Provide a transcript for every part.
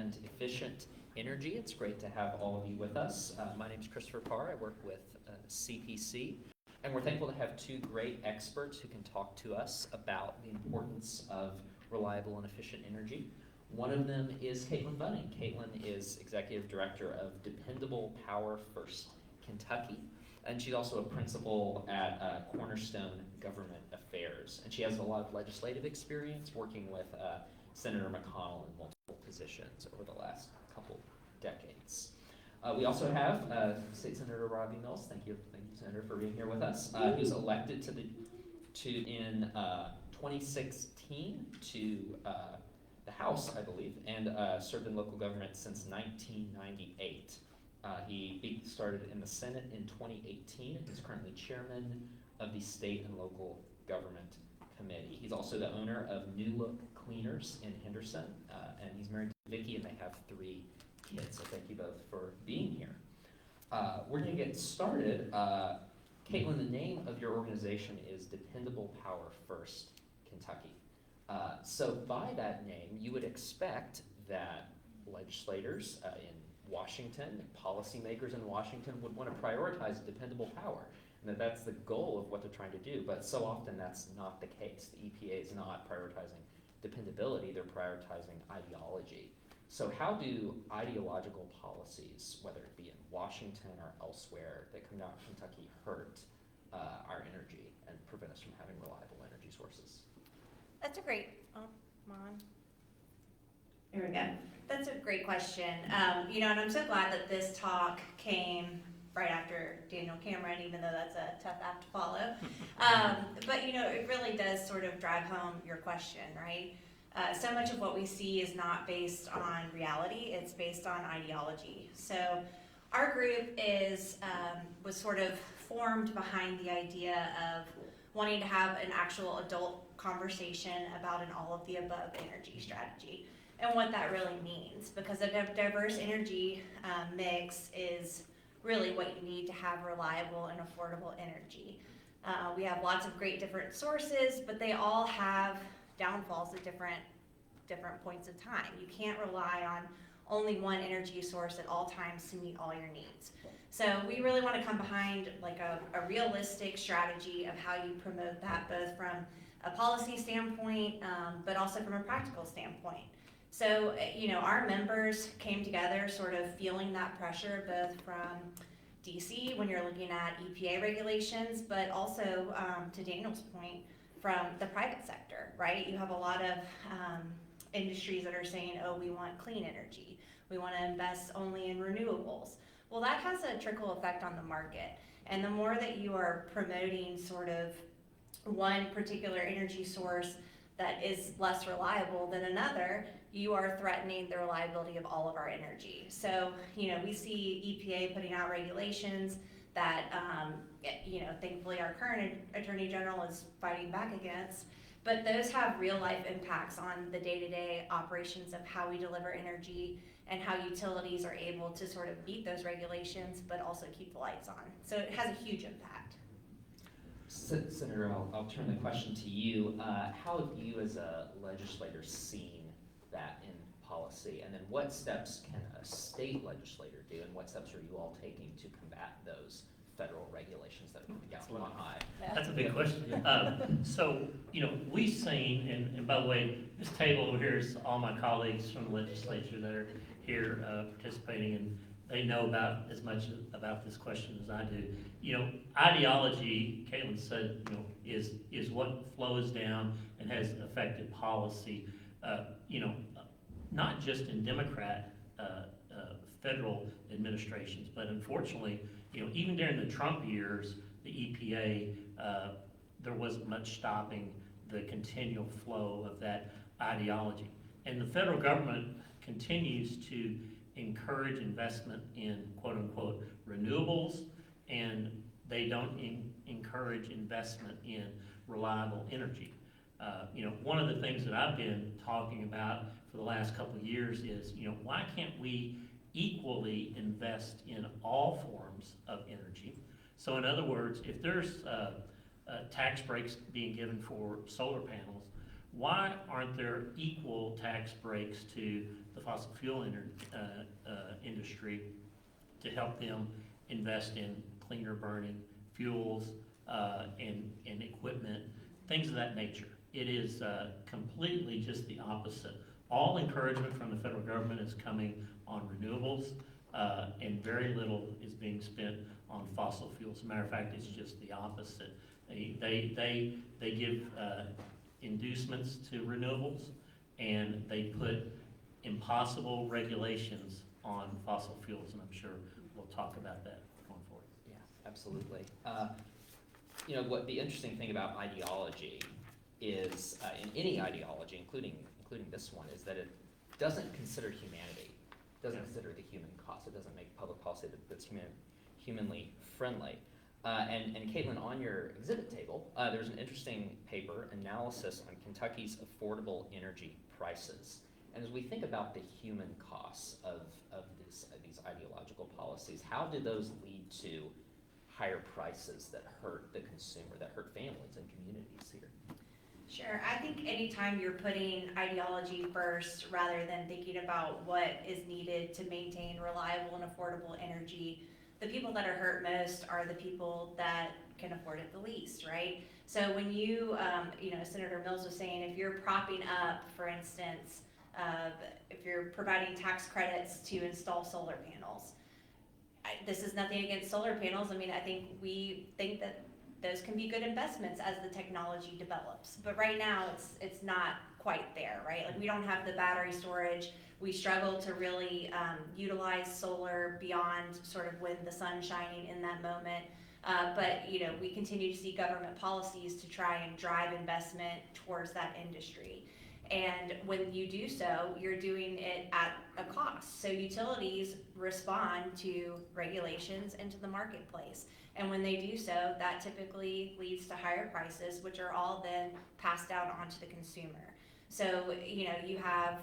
and efficient energy. It's great to have all of you with us. My name is Christopher Parr. I work with CPC, and we're thankful to have two great experts who can talk to us about the importance of reliable and efficient energy. One of them is Katelyn Bunning. Katelyn is Executive Director of Dependable Power First Kentucky, and she's also a principal at Cornerstone Government Affairs. And she has a lot of legislative experience working with Senator McConnell in multiple positions over the last couple decades. We also have State Senator Robby Mills. Thank you, Senator, for being here with us. He was elected in 2016 to the House, I believe, and served in local government since 1998. He started in the Senate in 2018. He's currently chairman of the State and Local Government Committee. He's also the owner of New Look Cleaners in Henderson, and he's married to Vicki, and they have 3 kids. So thank you both for being here. We're going to get started. Katelyn, the name of your organization is Dependable Power First Kentucky. So by that name, you would expect that legislators in Washington, policymakers in Washington would want to prioritize dependable power, and that's the goal of what they're trying to do. But so often that's not the case. The EPA is not prioritizing dependability, they're prioritizing ideology. So how do ideological policies, whether it be in Washington or elsewhere, that come down from Kentucky hurt our energy and prevent us from having reliable energy sources? That's a great, Here we go. That's a great question. And I'm so glad that this talk came right after Daniel Cameron, even though that's a tough act to follow. But it really does sort of drive home your question, right? So much of what we see is not based on reality, it's based on ideology. So our group was sort of formed behind the idea of wanting to have an actual adult conversation about an all-of-the-above energy strategy and what that really means, because a diverse energy mix is really what you need to have reliable and affordable energy. We have lots of great different sources, but they all have downfalls at different points in time. You can't rely on only one energy source at all times to meet all your needs. So we really want to come behind like a realistic strategy of how you promote that, both from a policy standpoint, but also from a practical standpoint. So, our members came together sort of feeling that pressure, both from DC when you're looking at EPA regulations, but also, to Daniel's point, from the private sector, right? You have a lot of industries that are saying, oh, we want clean energy. We want to invest only in renewables. Well, that has a trickle effect on the market. And the more that you are promoting sort of one particular energy source that is less reliable than another, you are threatening the reliability of all of our energy. So, we see EPA putting out regulations that, thankfully our current Attorney General is fighting back against, but those have real life impacts on the day-to-day operations of how we deliver energy and how utilities are able to sort of meet those regulations, but also keep the lights on. So it has a huge impact. Senator, I'll turn the question to you. How have you as a legislator seen that in policy? And then what steps can a state legislator do, and what steps are you all taking to combat those federal regulations that are coming down from on high? That's a big question. So, we've seen, and by the way, this table over here is all my colleagues from the legislature that are here participating, and they know about as much about this question as I do. Ideology, Katelyn said, is what flows down and has affected policy, not just in Democrat federal administrations, but unfortunately, even during the Trump years, the EPA, there wasn't much stopping the continual flow of that ideology. And the federal government continues to encourage investment in quote-unquote renewables, and they don't encourage investment in reliable energy. One of the things that I've been talking about for the last couple of years is, why can't we equally invest in all forms of energy? So in other words, if there's tax breaks being given for solar panels, why aren't there equal tax breaks to the fossil fuel industry to help them invest in cleaner burning fuels and equipment, things of that nature? It is completely just the opposite. All encouragement from the federal government is coming on renewables, and very little is being spent on fossil fuels. As a matter of fact, it's just the opposite. They give inducements to renewables, and they put impossible regulations on fossil fuels, and I'm sure we'll talk about that going forward. Yeah, absolutely. You know, what the interesting thing about ideology is, in any ideology, including this one, is that it doesn't consider humanity, doesn't consider the human cost. It doesn't make public policy that's humanly friendly. And Katelyn, on your exhibit table, there's an interesting paper analysis on Kentucky's affordable energy prices. And as we think about the human costs of these ideological policies, how do those lead to higher prices that hurt the consumer, that hurt families and communities here? Sure. I think anytime you're putting ideology first rather than thinking about what is needed to maintain reliable and affordable energy, the people that are hurt most are the people that can afford it the least, right? So when you know, Senator Mills was saying, if you're propping up, for instance, if you're providing tax credits to install solar panels, this is nothing against solar panels. I mean, I think we think that those can be good investments as the technology develops. But right now, it's not quite there, right? Like, we don't have the battery storage. We struggle to really utilize solar beyond sort of when the sun's shining in that moment. But you know, we continue to see government policies to try and drive investment towards that industry. And when you do so, you're doing it at a cost. So utilities respond to regulations and to the marketplace. And when they do so, that typically leads to higher prices, which are all then passed out onto the consumer. So, you know, you have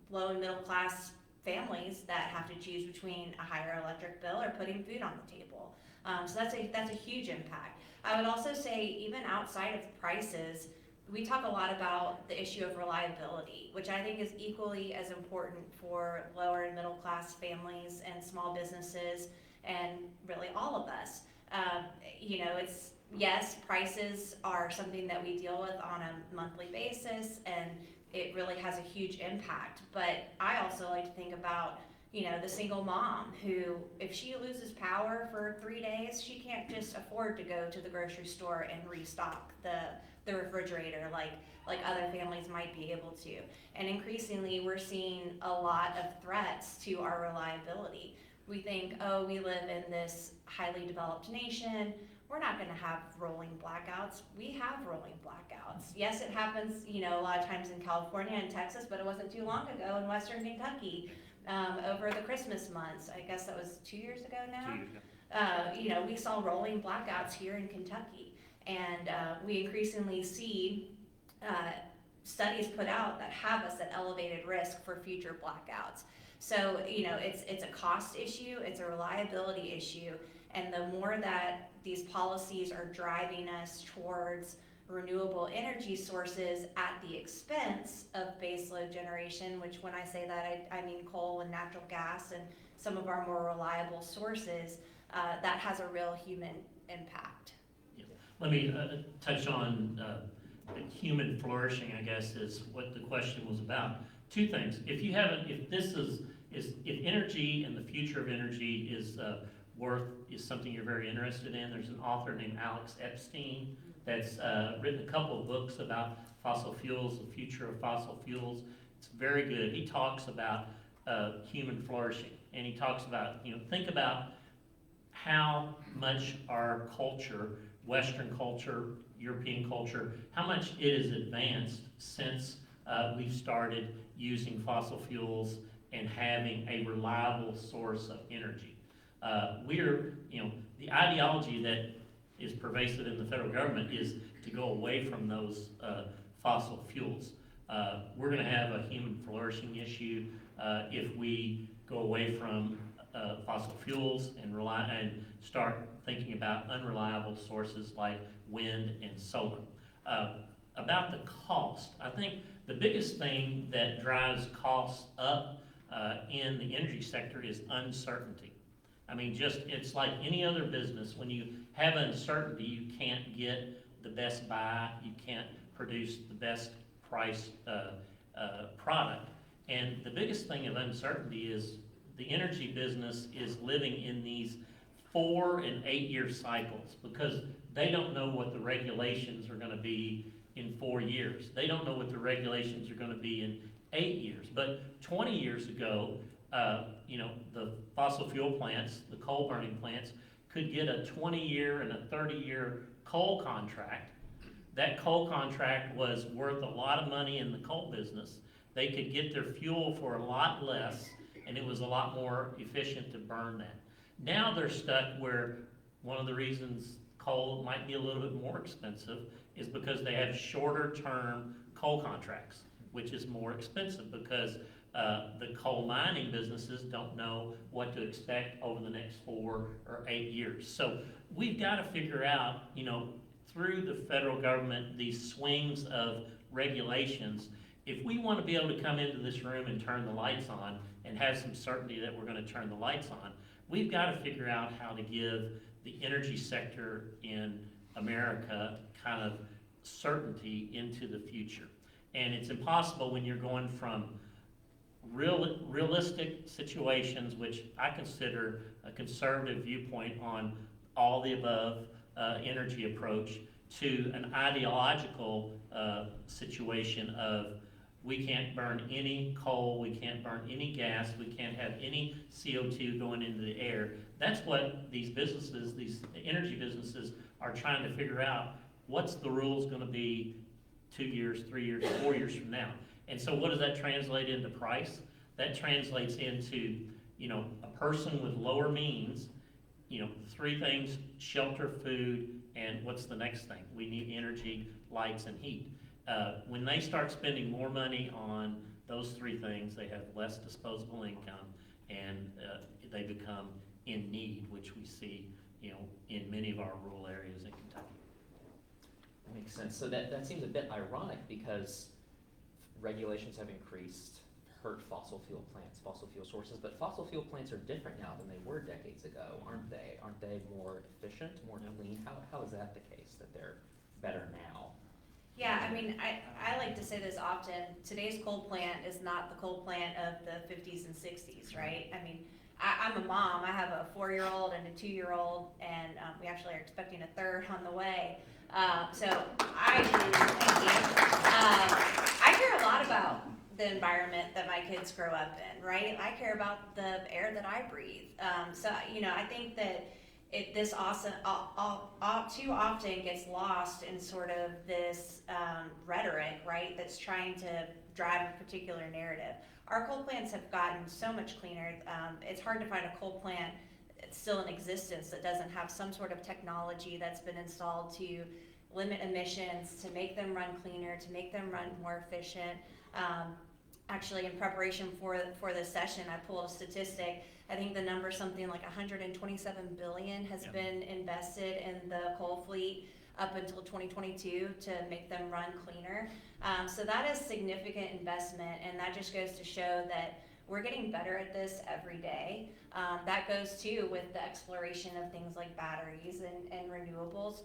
low and middle class families that have to choose between a higher electric bill or putting food on the table. So that's a huge impact. I would also say, even outside of prices, we talk a lot about the issue of reliability, which I think is equally as important for lower and middle class families and small businesses, and really all of us. You know, yes, prices are something that we deal with on a monthly basis, and it really has a huge impact. But I also like to think about, you know, the single mom who, if she loses power for 3 days, she can't just afford to go to the grocery store and restock the refrigerator like other families might be able to. And increasingly, we're seeing a lot of threats to our reliability. We think, oh, we live in this highly developed nation, we're not gonna have rolling blackouts. We have rolling blackouts. Yes, it happens, you know, a lot of times in California and Texas, but it wasn't too long ago in Western Kentucky, over the Christmas months. I guess that was 2 years ago now. 2 years ago. You know, we saw rolling blackouts here in Kentucky. And we increasingly see studies put out that have us at elevated risk for future blackouts. So, you know, it's a cost issue, it's a reliability issue, and the more that these policies are driving us towards renewable energy sources at the expense of baseload generation, which when I say that, I mean coal and natural gas and some of our more reliable sources, that has a real human impact. Let me touch on human flourishing, I guess, is what the question was about. Two things. If energy and the future of energy is something you're very interested in, there's an author named Alex Epstein that's written a couple of books about fossil fuels, the future of fossil fuels. It's very good. He talks about human flourishing, and he talks about, you know, think about how much our culture, Western culture, European culture, how much it has advanced since we've started using fossil fuels and having a reliable source of energy. The ideology that is pervasive in the federal government is to go away from those fossil fuels. We're going to have a human flourishing issue if we go away from fossil fuels and start thinking about unreliable sources like wind and solar. about the cost, I think the biggest thing that drives costs up in the energy sector is uncertainty. I mean, it's like any other business. When you have uncertainty, you can't get the best buy, you can't produce the best price product. And the biggest thing of uncertainty is the energy business is living in these 4 and 8 year cycles, because they don't know what the regulations are gonna be in 4 years. They don't know what the regulations are gonna be in 8 years. But 20 years ago, the fossil fuel plants, the coal burning plants, could get a 20-year and a 30-year coal contract. That coal contract was worth a lot of money in the coal business. They could get their fuel for a lot less, and it was a lot more efficient to burn that. Now they're stuck where one of the reasons coal might be a little bit more expensive is because they have shorter term coal contracts, which is more expensive because the coal mining businesses don't know what to expect over the next 4 or 8 years. So we've got to figure out, through the federal government, these swings of regulations. If we want to be able to come into this room and turn the lights on and have some certainty that we're going to turn the lights on, we've got to figure out how to give the energy sector in America kind of certainty into the future. And it's impossible when you're going from realistic situations, which I consider a conservative viewpoint on all the above energy approach, to an ideological situation of we can't burn any coal, we can't burn any gas, we can't have any CO2 going into the air. That's what these businesses, these energy businesses, are trying to figure out. What's the rules going to be 2 years, 3 years, 4 years from now? And so what does that translate into price? That translates into, a person with lower means, 3 things: shelter, food, and what's the next thing? We need energy, lights, and heat. When they start spending more money on those 3 things, they have less disposable income, and they become in need, which we see, in many of our rural areas in Kentucky. That makes sense. So that seems a bit ironic because regulations have increased, hurt fossil fuel plants, fossil fuel sources, but fossil fuel plants are different now than they were decades ago, aren't they? Aren't they more efficient, more clean? How is that the case, that they're better now? Yeah, I mean, I like to say this often. Today's coal plant is not the coal plant of the 50s and 60s, right? I mean, I'm a mom. I have a 4-year-old and a 2-year-old, and we actually are expecting a third on the way. So thank you. I care a lot about the environment that my kids grow up in, right? I care about the air that I breathe. So, I think that this awesome, too often gets lost in sort of this rhetoric, right, that's trying to drive a particular narrative. Our coal plants have gotten so much cleaner. It's hard to find a coal plant still in existence that doesn't have some sort of technology that's been installed to limit emissions, to make them run cleaner, to make them run more efficient. Actually, in preparation for this session, I pulled a statistic. I think the number is something like 127 billion has been invested in the coal fleet up until 2022 to make them run cleaner. So that is significant investment, and that just goes to show that we're getting better at this every day. That goes too with the exploration of things like batteries and renewables,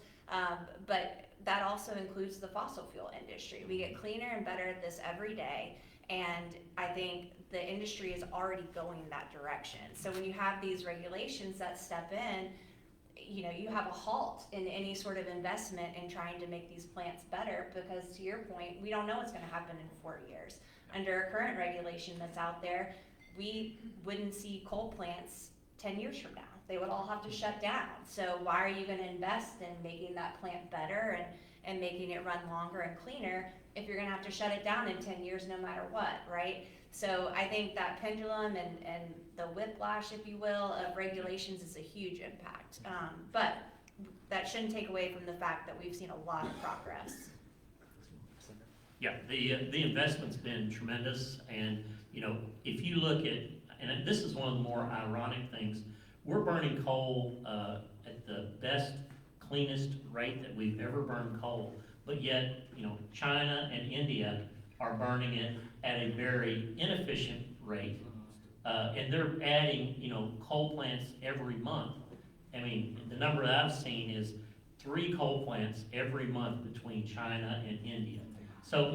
but that also includes the fossil fuel industry. We get cleaner and better at this every day, and I think the industry is already going that direction. So when you have these regulations that step in, you have a halt in any sort of investment in trying to make these plants better, because to your point, we don't know what's going to happen in 4 years. Under a current regulation that's out there, we wouldn't see coal plants 10 years from now. They would all have to shut down. So why are you going to invest in making that plant better and making it run longer and cleaner if you're going to have to shut it down in 10 years no matter what, right? So I think that pendulum and the whiplash, if you will, of regulations is a huge impact. But that shouldn't take away from the fact that we've seen a lot of progress. Yeah, the investment's been tremendous, and if you look at, and this is one of the more ironic things, we're burning coal at the best, cleanest rate that we've ever burned coal, but yet China and India are burning it at a very inefficient rate. And they're adding, coal plants every month. I mean, the number that I've seen is 3 coal plants every month between China and India. So,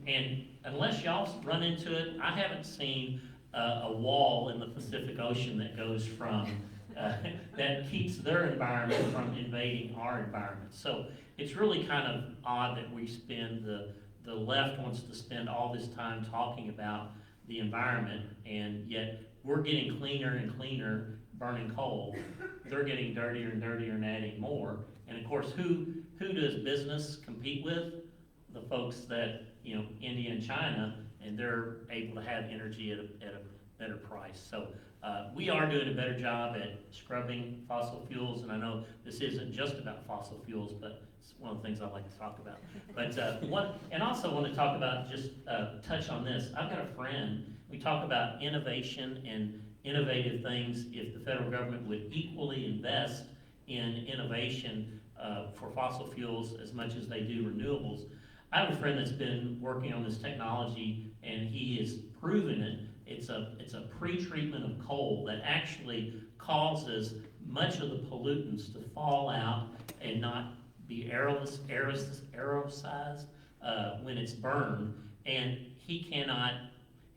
and unless y'all run into it, I haven't seen a wall in the Pacific Ocean that goes from, that keeps their environment from invading our environment. So it's really kind of odd that we spend, the left wants to spend all this time talking about the environment, and yet we're getting cleaner and cleaner burning coal. They're getting dirtier and dirtier and adding more. And of course, who does business compete with? The folks that, India and China, and they're able to have energy at a better price. So we are doing a better job at scrubbing fossil fuels, and I know this isn't just about fossil fuels, but it's one of the things I like to talk about. But and also want to talk about, just touch on this. I've got a friend, we talk about innovation and innovative things. If the federal government would equally invest in innovation for fossil fuels as much as they do renewables. I have a friend that's been working on this technology, and he has proven it. It's a pre-treatment of coal that actually causes much of the pollutants to fall out and not be aerosolized when it's burned. And he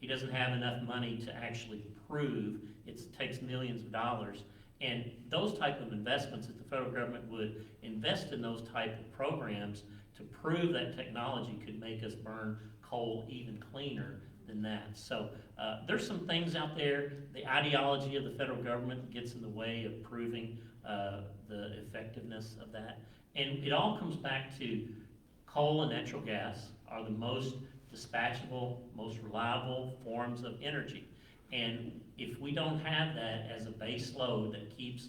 doesn't have enough money to actually prove. It takes millions of dollars. And those type of investments, if the federal government would invest in those type of programs to prove that technology could make us burn coal even cleaner than that. So there's some things out there. The ideology of the federal government gets in the way of proving the effectiveness of that. And it all comes back to coal and natural gas are the most dispatchable, most reliable forms of energy. And if we don't have that as a base load that keeps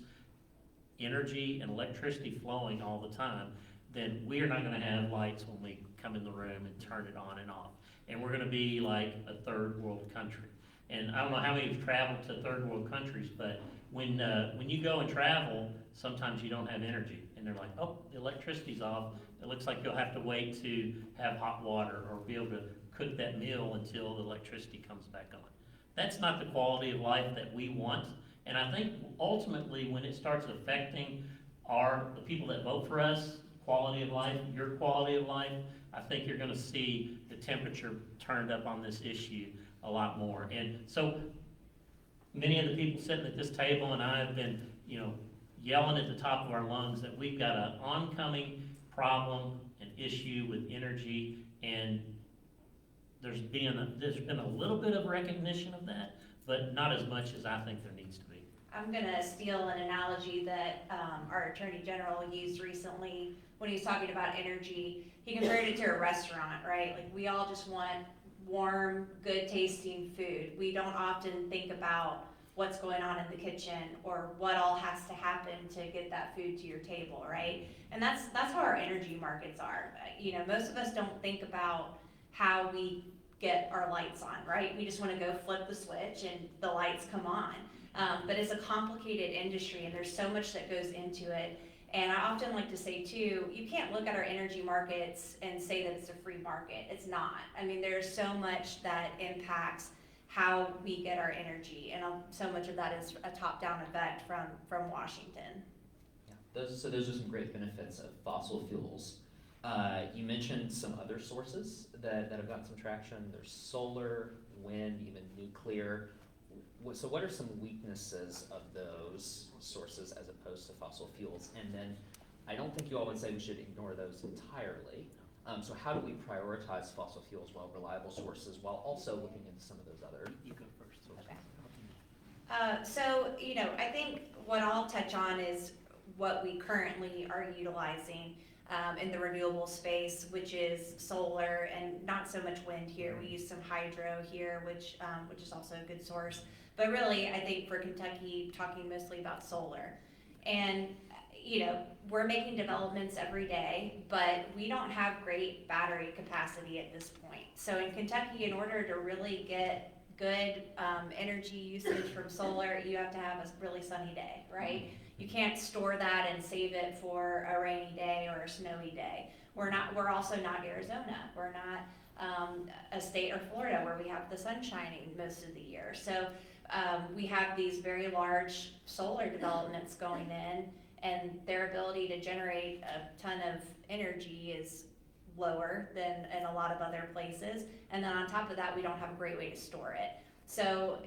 energy and electricity flowing all the time, then we are not going to have lights when we come in the room and turn it on and off. And we're going to be like a third world country. And I don't know how many have traveled to third world countries, but when you go and travel, sometimes you don't have energy. And they're like, oh, the electricity's off. It looks like you'll have to wait to have hot water or be able to cook that meal until the electricity comes back on. That's not the quality of life that we want. And I think ultimately when it starts affecting the people that vote for us, quality of life, your quality of life, I think you're going to see the temperature turned up on this issue a lot more. And so many of the people sitting at this table and I have been, yelling at the top of our lungs that we've got an oncoming problem, an issue with energy, and there's been a little bit of recognition of that, but not as much as I think there needs to be. I'm gonna steal an analogy that our Attorney General used recently when he was talking about energy. He compared it to a restaurant, right? Like, we all just want warm, good tasting food. We don't often think about what's going on in the kitchen or what all has to happen to get that food to your table, right? And that's how our energy markets are. Most of us don't think about how we get our lights on, right? We just want to go flip the switch and the lights come on. But it's a complicated industry and there's so much that goes into it. And I often like to say too, you can't look at our energy markets and say that it's a free market. It's not. I mean, there's so much that impacts how we get our energy, and so much of that is a top-down effect from Washington. Yeah, those are some great benefits of fossil fuels. You mentioned some other sources that have gotten some traction. There's solar, wind, even nuclear. So what are some weaknesses of those sources as opposed to fossil fuels? And then I don't think you all would say we should ignore those entirely. So how do we prioritize fossil fuels while reliable sources while also looking into some of those other? You go first. Okay. I think what I'll touch on is what we currently are utilizing in the renewable space, which is solar and not so much wind here. We use some hydro here, which is also a good source. But really, I think for Kentucky, talking mostly about solar. And we're making developments every day, but we don't have great battery capacity at this point. So in Kentucky, in order to really get good energy usage from solar, you have to have a really sunny day, right? You can't store that and save it for a rainy day or a snowy day. We're also not Arizona. We're not a state or Florida where we have the sun shining most of the year. So we have these very large solar developments going in, and their ability to generate a ton of energy is lower than in a lot of other places. And then on top of that, we don't have a great way to store it. So,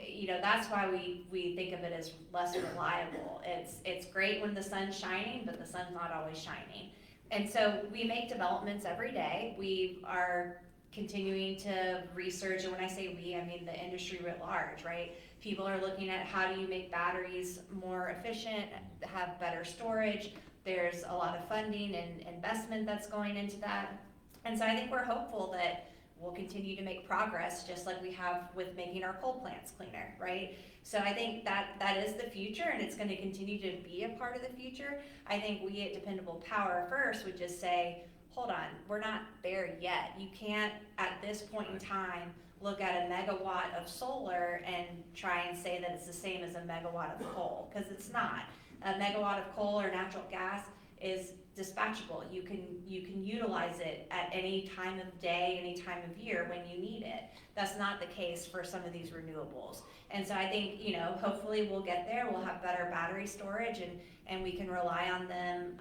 that's why we think of it as less reliable. It's great when the sun's shining, but the sun's not always shining. And so we make developments every day. We are continuing to research, and when I say we, I mean the industry writ large, right? People are looking at how do you make batteries more efficient, have better storage. There's a lot of funding and investment that's going into that. And so I think we're hopeful that we'll continue to make progress just like we have with making our coal plants cleaner, right? So I think that is the future, and it's going to continue to be a part of the future. I think we at Dependable Power first would just say, hold on, we're not there yet. You can't, at this point in time, look at a megawatt of solar and try and say that it's the same as a megawatt of coal, because it's not. A megawatt of coal or natural gas is dispatchable. You can utilize it at any time of day, any time of year when you need it. That's not the case for some of these renewables. And so I think, hopefully we'll get there. We'll have better battery storage, and we can rely on them,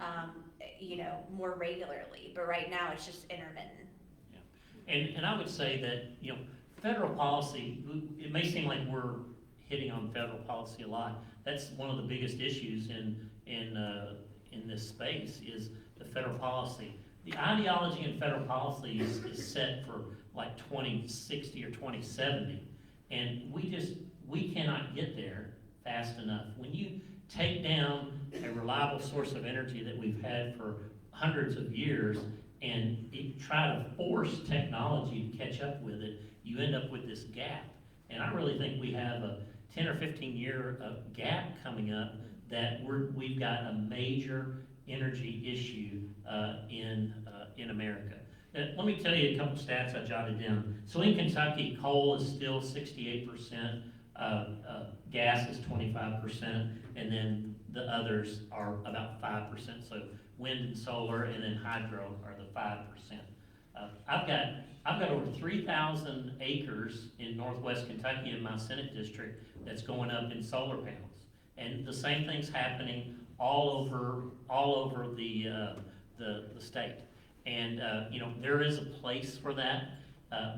more regularly. But right now it's just intermittent. Yeah. And I would say that, federal policy, it may seem like we're hitting on federal policy a lot. That's one of the biggest issues in this space is the federal policy. The ideology in federal policy is set for like 2060 or 2070, and we cannot get there fast enough. When you take down a reliable source of energy that we've had for hundreds of years and try to force technology to catch up with it, you end up with this gap. And I really think we have a 10 or 15 year gap coming up that we've got a major energy issue in America. Let me tell you a couple stats I jotted down. So in Kentucky, coal is still 68%, gas is 25%, and then the others are about 5%. So wind and solar, and then hydro are the 5%. I've got over 3,000 acres in northwest Kentucky in my Senate district that's going up in solar panels. And the same thing's happening all over the state. And there is a place for that,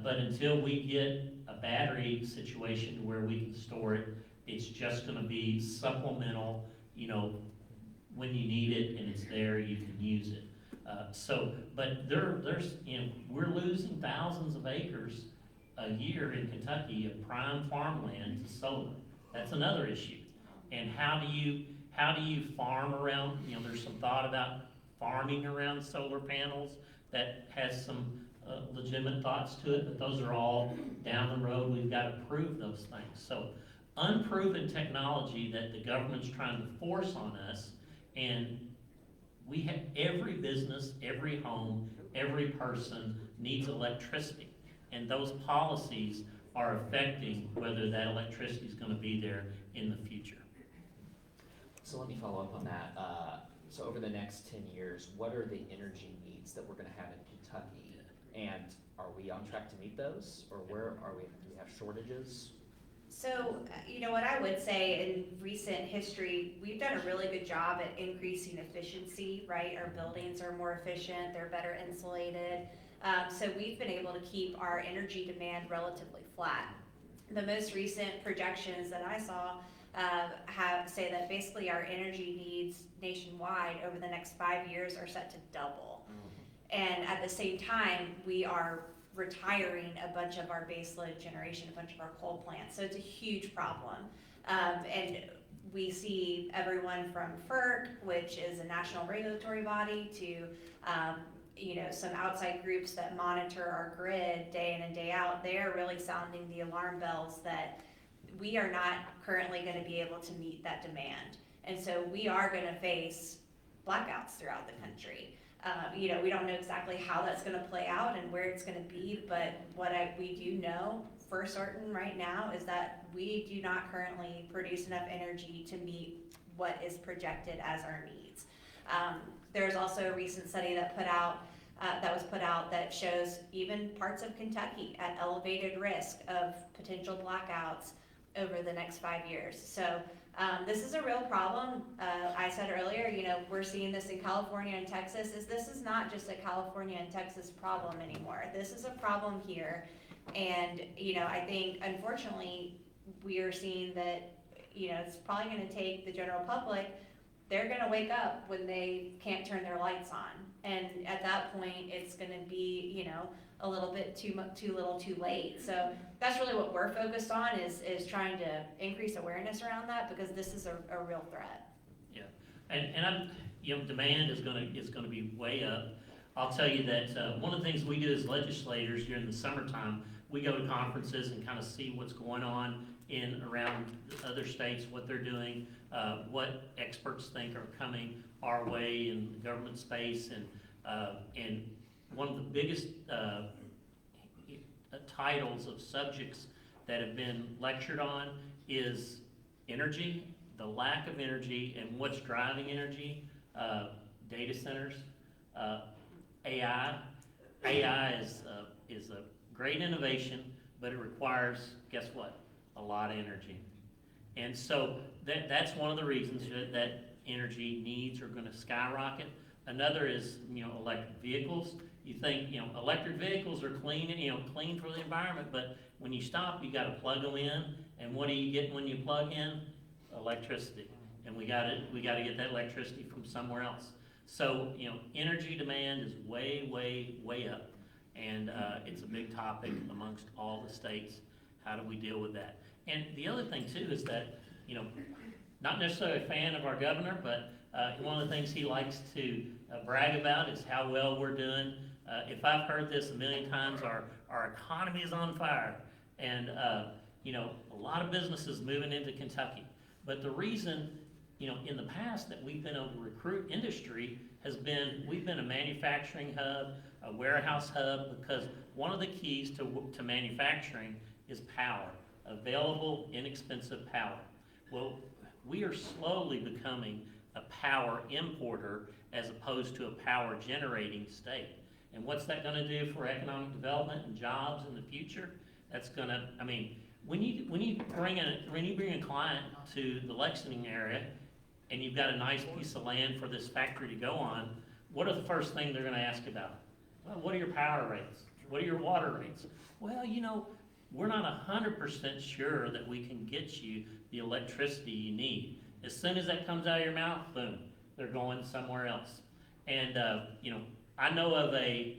but until we get a battery situation where we can store it, it's just going to be supplemental. When you need it and it's there, you can use it. But there's we're losing thousands of acres a year in Kentucky of prime farmland to solar. That's another issue. And how do you farm around? There's some thought about farming around solar panels that has some legitimate thoughts to it, but those are all down the road. We've got to prove those things. So unproven technology that the government's trying to force on us, and we have every business, every home, every person needs electricity, and those policies are affecting whether that electricity is going to be there in the future. So let me follow up on that. So over the next 10 years, what are the energy needs that we're going to have in Kentucky? And are we on track to meet those? Or where are we? Do we have shortages? So, what I would say in recent history, we've done a really good job at increasing efficiency, right? Our buildings are more efficient, they're better insulated. So we've been able to keep our energy demand relatively flat. The most recent projections that I saw say that basically our energy needs nationwide over the next 5 years are set to double. And at the same time, we are retiring a bunch of our baseload generation, a bunch of our coal plants. So it's a huge problem. And we see everyone from FERC, which is a national regulatory body, to some outside groups that monitor our grid day in and day out. They're really sounding the alarm bells that we are not currently going to be able to meet that demand. And so we are going to face blackouts throughout the country. We don't know exactly how that's going to play out and where it's going to be, but what we do know for certain right now is that we do not currently produce enough energy to meet what is projected as our needs. There's also a recent study that put out that was put out that shows even parts of Kentucky at elevated risk of potential blackouts over the next 5 years. So this is a real problem. I said earlier, we're seeing this in California and Texas. This is not just a California and Texas problem anymore. This is a problem here. And, I think unfortunately we are seeing that, it's probably gonna take the general public, they're gonna wake up when they can't turn their lights on. And at that point, it's gonna be, a little bit too little too late. So that's really what we're focused on is trying to increase awareness around that, because this is a real threat. Yeah, and I'm, demand is gonna be way up. I'll tell you that, one of the things we do as legislators during the summertime, we go to conferences and kind of see what's going on in around other states, what they're doing, what experts think are coming our way in the government space, and one of the biggest titles of subjects that have been lectured on is energy, the lack of energy, and what's driving energy, data centers, AI. AI is a great innovation, but it requires, guess what? A lot of energy. And so that's one of the reasons that energy needs are going to skyrocket. Another is, electric vehicles. You think, electric vehicles are clean, clean for the environment, but when you stop, you got to plug them in, and what do you get when you plug in? Electricity. And we got to get that electricity from somewhere else. So, energy demand is way, way, way up, and it's a big topic amongst all the states. How do we deal with that? And the other thing too is that, not necessarily a fan of our governor, but one of the things he likes to brag about is how well we're doing. If I've heard this a million times, our economy is on fire, and a lot of businesses moving into Kentucky. But the reason, in the past that we've been able to recruit industry has been we've been a manufacturing hub, a warehouse hub, because one of the keys to manufacturing is power, available, inexpensive power. Well, we are slowly becoming a power importer as opposed to a power generating state. And what's that going to do for economic development and jobs in the future? That's going to, when you bring a client to the Lexington area and you've got a nice piece of land for this factory to go on, what are the first thing they're going to ask about? Well, what are your power rates? What are your water rates? Well, we're not 100% sure that we can get you the electricity you need. As soon as that comes out of your mouth, boom, they're going somewhere else. And, I know of a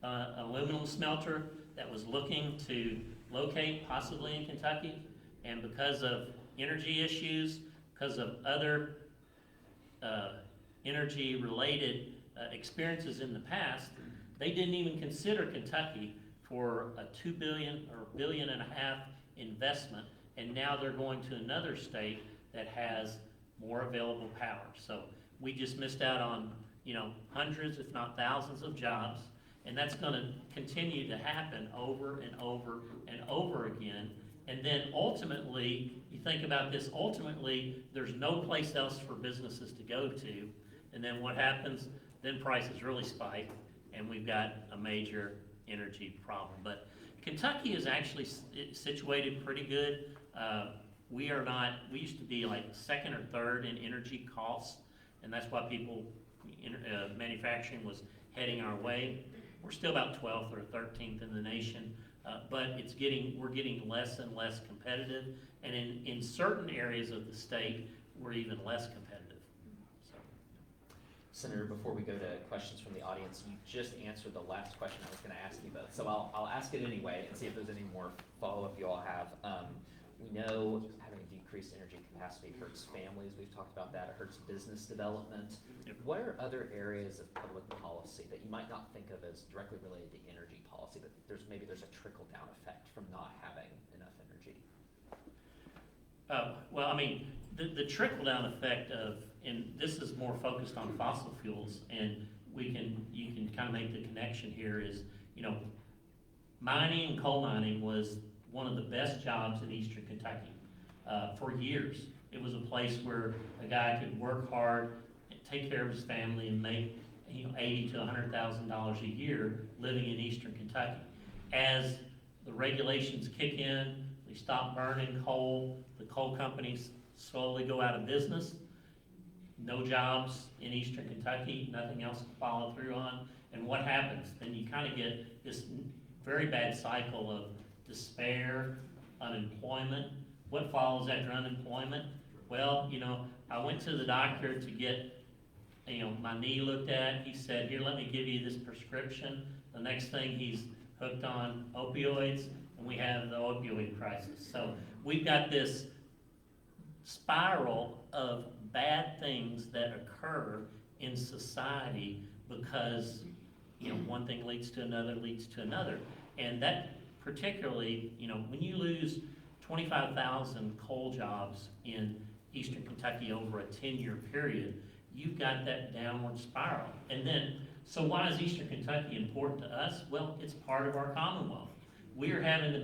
aluminum smelter that was looking to locate possibly in Kentucky, and because of energy issues, because of other energy-related experiences in the past, they didn't even consider Kentucky for a $2 billion or $1.5 billion investment, and now they're going to another state that has more available power. So we just missed out on, hundreds, if not thousands of jobs, and that's going to continue to happen over and over and over again. And then ultimately, you think about this, ultimately, there's no place else for businesses to go to, and then what happens? Then prices really spike, and we've got a major energy problem. But Kentucky is actually situated pretty good. We used to be like second or third in energy costs, and that's why manufacturing was heading our way. We're still about 12th or 13th in the nation, but we're getting less and less competitive, and in certain areas of the state, we're even less competitive. So. Senator, before we go to questions from the audience, you just answered the last question I was going to ask you both, so I'll ask it anyway and see if there's any more follow-up you all have. We know having a decreased energy capacity hurts families. We've talked about that. It hurts business development. Yep. What are other areas of public policy that you might not think of as directly related to energy policy, but maybe there's a trickle-down effect from not having enough energy? Well, the trickle-down effect and this is more focused on fossil fuels, and you can kind of make the connection here is, mining and coal mining was one of the best jobs in eastern Kentucky for years. It was a place where a guy could work hard, take care of his family, and $80 to $100,000 a year living in eastern Kentucky. As the regulations kick in, we stop burning coal, the coal companies slowly go out of business, no jobs in eastern Kentucky, nothing else to follow through on. And what happens? Then you kind of get this very bad cycle of despair, unemployment. What follows after unemployment? Well, I went to the doctor to get, my knee looked at. He said, here, let me give you this prescription. The next thing, he's hooked on opioids, and we have the opioid crisis. So we've got this spiral of bad things that occur in society because, one thing leads to another. And that particularly, when you lose 25,000 coal jobs in eastern Kentucky over a 10-year period, you've got that downward spiral. And then, so why is eastern Kentucky important to us? Well, it's part of our Commonwealth. We are having to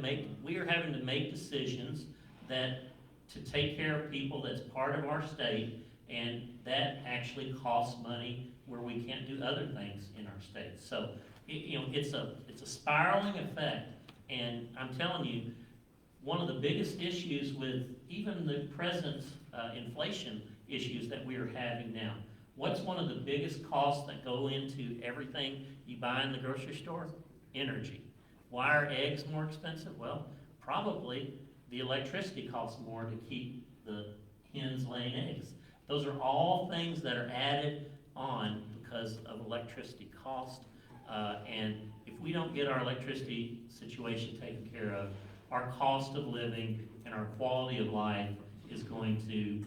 make decisions that to take care of people that's part of our state, and that actually costs money where we can't do other things in our state. So, it's a spiraling effect, and I'm telling you, one of the biggest issues with even the present inflation issues that we are having now. What's one of the biggest costs that go into everything you buy in the grocery store? Energy. Why are eggs more expensive? Well, probably the electricity costs more to keep the hens laying eggs. Those are all things that are added on because of electricity cost. And if we don't get our electricity situation taken care of, our cost of living and our quality of life is going to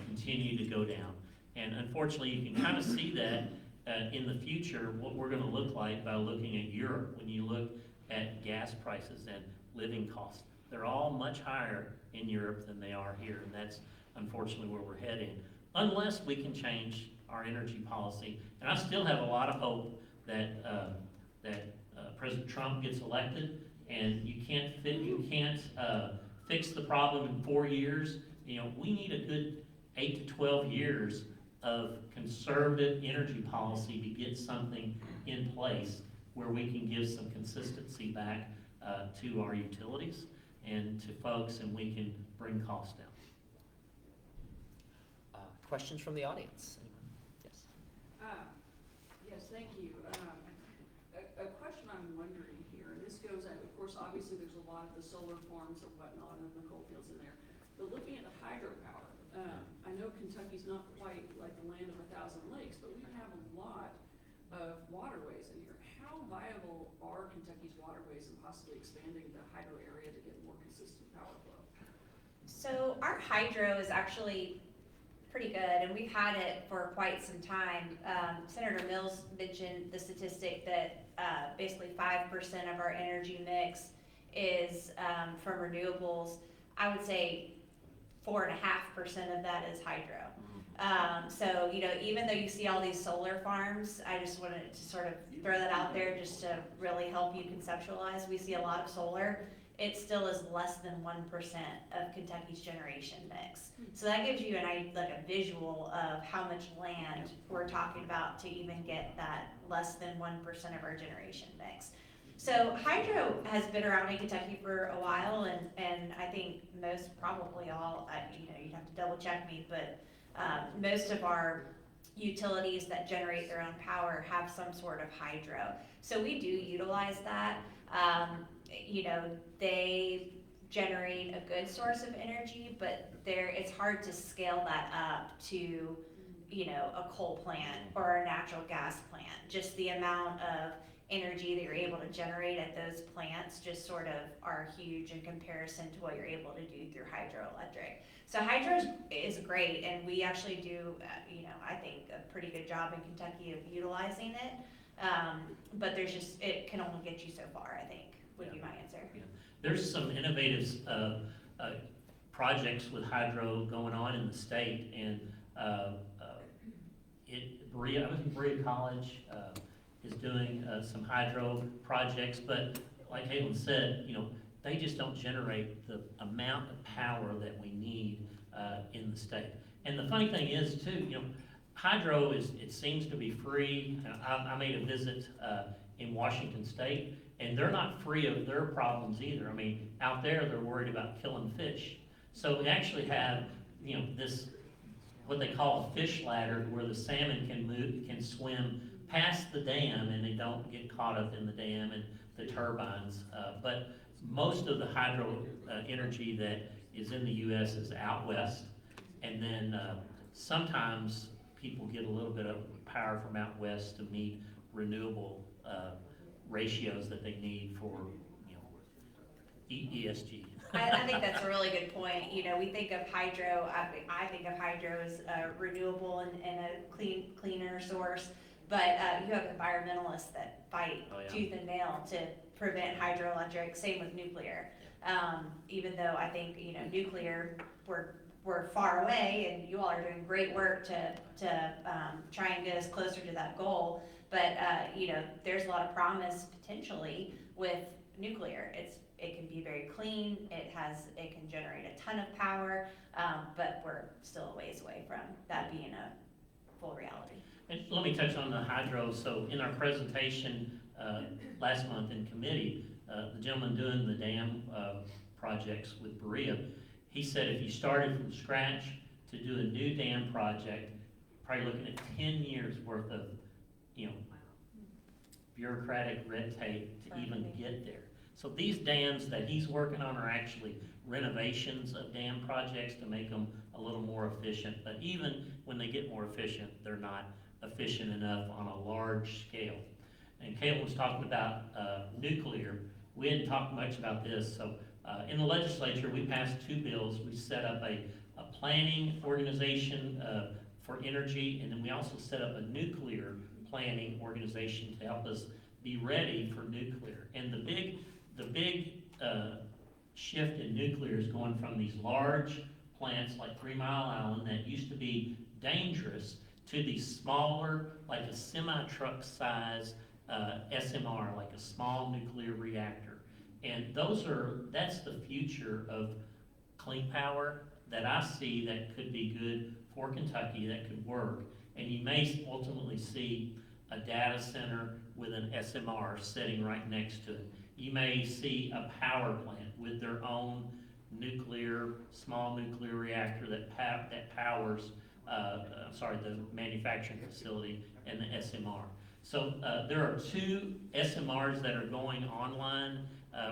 continue to go down. And unfortunately, you can kind of see that in the future, what we're going to look like by looking at Europe. When you look at gas prices and living costs, they're all much higher in Europe than they are here, and that's unfortunately where we're heading, unless we can change our energy policy. And I still have a lot of hope that President Trump gets elected, and you can't fix the problem in 4 years. We need a good 8 to 12 years of conservative energy policy to get something in place where we can give some consistency back to our utilities and to folks, and we can bring costs down. Questions from the audience? Yes. Yes, thank you. A question I'm wondering here, and this goes, of course, obviously there's a lot of the solar farms and whatnot and the coal fields in there, but looking at the hydropower, I know Kentucky's not quite like the land of 1,000 lakes, but we have a lot of waterways in here. How viable are Kentucky's waterways in possibly expanding the hydro area to get more consistent power flow? So our hydro is actually pretty good, and we've had it for quite some time. Senator Mills mentioned the statistic that basically 5% of our energy mix is from renewables. I would say 4.5% of that is hydro. So, even though you see all these solar farms, I just wanted to sort of throw that out there just to really help you conceptualize. We see a lot of solar. It still is less than 1% of Kentucky's generation mix. So that gives you a visual of how much land we're talking about to even get that less than 1% of our generation mix. So hydro has been around in Kentucky for a while, and I think most, probably all, you'd have to double check me, but most of our utilities that generate their own power have some sort of hydro. So we do utilize that. They generate a good source of energy, but it's hard to scale that up to, a coal plant or a natural gas plant. Just the amount of energy that you're able to generate at those plants just sort of are huge in comparison to what you're able to do through hydroelectric. So hydro is great, and we actually do, I think a pretty good job in Kentucky of utilizing it. But it can only get you so far, I think, would be my answer. Yeah. There's some innovative projects with hydro going on in the state, and I think Berea College is doing some hydro projects, but like Katelyn said, they just don't generate the amount of power that we need in the state. And the funny thing is too, hydro it seems to be free. I made a visit in Washington State, and they're not free of their problems either. I mean, out there, they're worried about killing fish. So we actually have, this, what they call a fish ladder, where the salmon can swim past the dam, and they don't get caught up in the dam and the turbines. But most of the hydro energy that is in the U.S. is out west, and then sometimes people get a little bit of power from out west to meet renewable ratios that they need for, ESG. I think that's a really good point. We think of hydro, I think of hydro as renewable and a cleaner source, but you have environmentalists that fight Oh, yeah. tooth and nail to prevent hydroelectric, same with nuclear. Even though I think, nuclear, we're far away, and you all are doing great work to try and get us closer to that goal, but, there's a lot of promise potentially with nuclear. It can be very clean, it can generate a ton of power, but we're still a ways away from that being a full reality. And let me touch on the hydro. So in our presentation last month in committee, the gentleman doing the dam projects with Berea, he said if you started from scratch to do a new dam project, probably looking at 10 years worth of, bureaucratic red tape to even get there. So these dams that he's working on are actually renovations of dam projects to make them a little more efficient. But even when they get more efficient, they're not efficient enough on a large scale. And Katelyn was talking about nuclear. We didn't talk much about this. So in the legislature, we passed 2 bills. We set up a planning organization for energy, and then we also set up a nuclear planning organization to help us be ready for nuclear. And the big shift in nuclear is going from these large plants like 3 Mile Island that used to be dangerous to these smaller, like a semi-truck size SMR, like a small nuclear reactor. And that's the future of clean power that I see that could be good for Kentucky, that could work. And you may ultimately see a data center with an SMR sitting right next to it. You may see a power plant with their own small nuclear reactor that powers, the manufacturing facility and the SMR. So there are 2 SMRs that are going online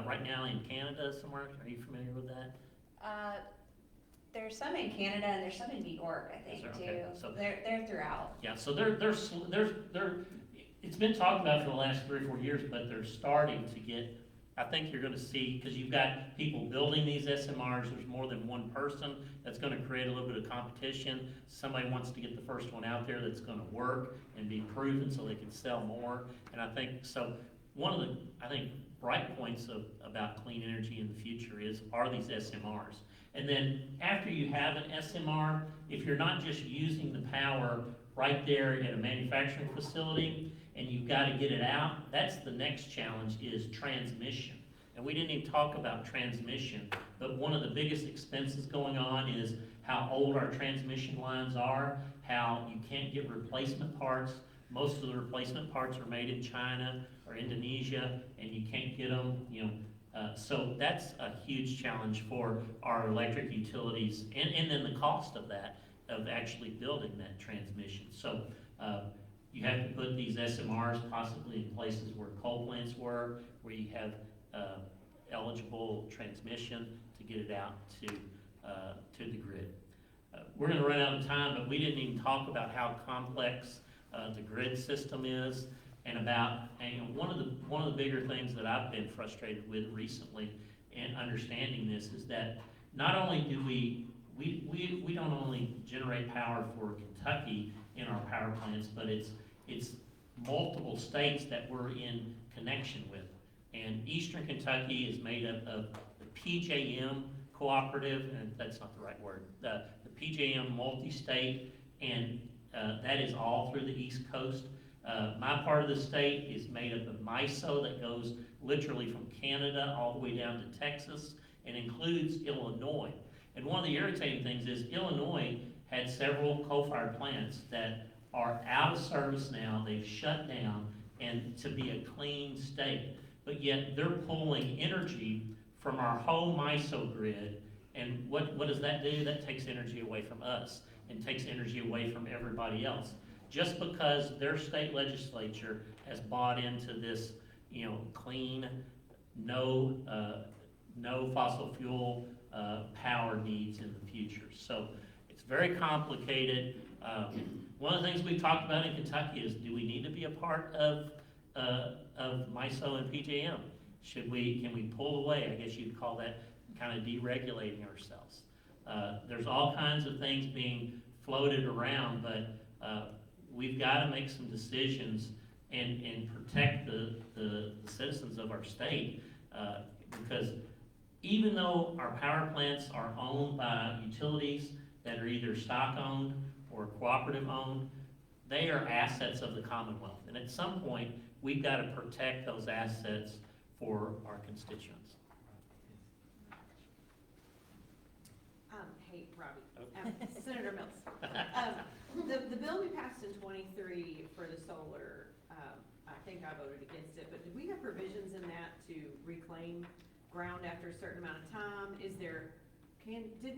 right now in Canada somewhere. Are you familiar with that? There's some in Canada and there's some in New York, I think, too. Okay. So They're throughout. yeah, so they're it's been talked about for the last 3 or 4 years, but they're starting to get. I think you're going to see, because you've got people building these SMRs, there's more than one person. That's going to create a little bit of competition. Somebody wants to get the first one out there that's going to work and be proven so they can sell more. And I think, so one of the, bright points about clean energy in the future are these SMRs. And then after you have an SMR, if you're not just using the power right there at a manufacturing facility, and you've got to get it out, that's the next challenge, is transmission. And we didn't even talk about transmission, but one of the biggest expenses going on is how old our transmission lines are, how you can't get replacement parts. Most of the replacement parts are made in China or Indonesia, and you can't get them, so that's a huge challenge for our electric utilities, and then the cost of that, of actually building that transmission. So you have to put these SMRs possibly in places where coal plants were, where you have eligible transmission to get it out to the grid. We're going to run out of time, but we didn't even talk about how complex the grid system is, and one of the bigger things that I've been frustrated with recently in understanding this is that not only do we don't only generate power for Kentucky in our power plants, but it's multiple states that we're in connection with. And Eastern Kentucky is made up of the PJM cooperative, and that's not the right word, the PJM multi-state, and that is all through the East Coast. My part of the state is made up of MISO that goes literally from Canada all the way down to Texas and includes Illinois. And one of the irritating things is Illinois had several coal-fired plants that are out of service now, they've shut down, and to be a clean state. But yet they're pulling energy from our whole MISO grid, and what does that do? That takes energy away from us and takes energy away from everybody else. Just because their state legislature has bought into this, clean, no fossil fuel power needs in the future. So it's very complicated. One of the things we've talked about in Kentucky is, do we need to be a part of MISO and PJM? Can we pull away? I guess you'd call that kind of deregulating ourselves. There's all kinds of things being floated around, but we've got to make some decisions and protect the citizens of our state, because even though our power plants are owned by utilities that are either stock-owned or cooperative-owned, they are assets of the Commonwealth. And at some point, we've got to protect those assets for our constituents. Hey, Robby, Senator Mills. The bill we passed in '23 for the solar, I think I voted against it, but did we have provisions in that to reclaim ground after a certain amount of time? Did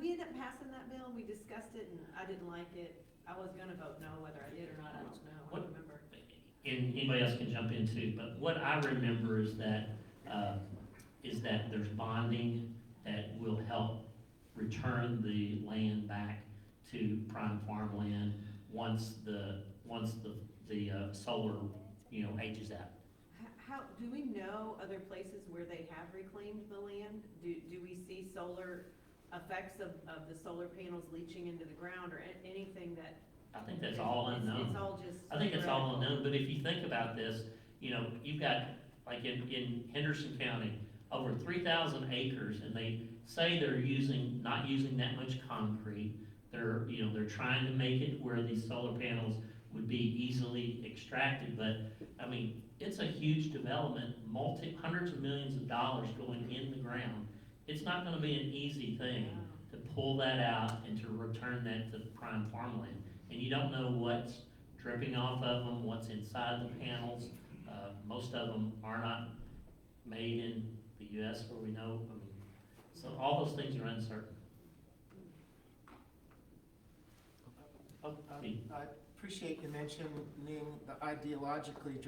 we end up passing that bill? We discussed it and I didn't like it. I was gonna vote no, whether I did or not, I don't know, I don't remember. And anybody else can jump in too, but what I remember is that there's bonding that will help return the land back to prime farmland once the solar, ages out. How, do we know other places where they have reclaimed the land? Do we see solar effects of the solar panels leaching into the ground or anything that? I think that's all unknown. It's all just. I think it's all unknown, but if you think about this, you've got, like in Henderson County, over 3,000 acres, and they say they're not using that much concrete. They're trying to make it where these solar panels would be easily extracted, but I mean, it's a huge development, hundreds of millions of dollars going in the ground. It's not gonna be an easy thing to pull that out and to return that to prime farmland. And you don't know what's dripping off of them, what's inside the panels. Most of them are not made in the U.S. where we know. I mean, so all those things are uncertain. I appreciate you mentioning the ideologically